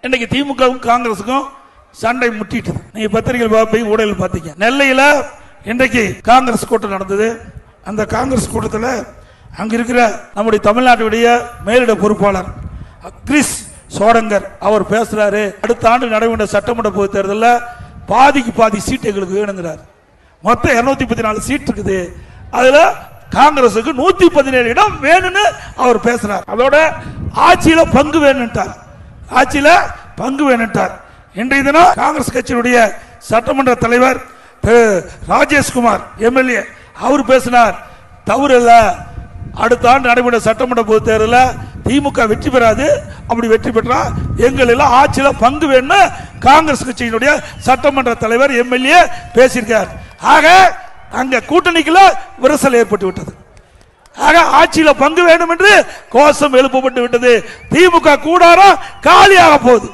இன்னைக்கு திமுகவும் காங்கிரஸுக்கும் சண்டை முட்டிட்டு நீங்க பத்திரிகைகள் போய் ஊடகங்கள் பார்த்தீங்க. நெல்லையில இன்றைக்கு காங்கிரஸ் கூட்டம் நடந்தது. அந்த காங்கிரஸ் கூட்டத்தில் அங்க இருக்கிற நம்முடைய தமிழ்நாட்டுடைய மேலிட பொறுப்பாளர் கிறிஸ் சோடங்கர் அவர் பேசுறாரு. அடுத்த ஆண்டு நடைபெற்ற சட்டமன்ற பொதுத் தேர்தலில் பாதிக்கு பாதி சீட்டு எங்களுக்கு வேணுங்கிறார். மொத்தம் 214 சீட் இருக்குது. அதுல காங்கிரசுக்கு 117 இடம் வேணும்னு அவர் பேசுறார். அதோட ஆட்சியில பங்கு வேணும்ட்டார். ஆட்சியில பங்கு வேணும்ட்டார். இன்றைய தினம் காங்கிரஸ் கட்சியினுடைய சட்டமன்ற தலைவர் ராஜேஷ்குமார் எம்எல்ஏ அவர் பேசினார். தவறு இல்ல, அடுத்த ஆண்டு நடைபெற்ற சட்டமன்ற பொதுத் தேர்தலில் திமுக வெற்றி பெறாது. அப்படி வெற்றி பெற்றா எங்கள் எல்லாம் ஆட்சியில பங்கு வேணும்னு காங்கிரஸ் கட்சியினுடைய சட்டமன்ற தலைவர் எம்எல்ஏ பேசியிருக்கார். ஆக அங்க கூட்டணிக்குள்ள விரிசல் ஏற்பட்டு விட்டது. ஆக ஆட்சியில பங்கு வேண்டும் என்று கோஷம் எழுப்பப்பட்டு விட்டது. திமுக கூடாரம் காலியாக போகுது.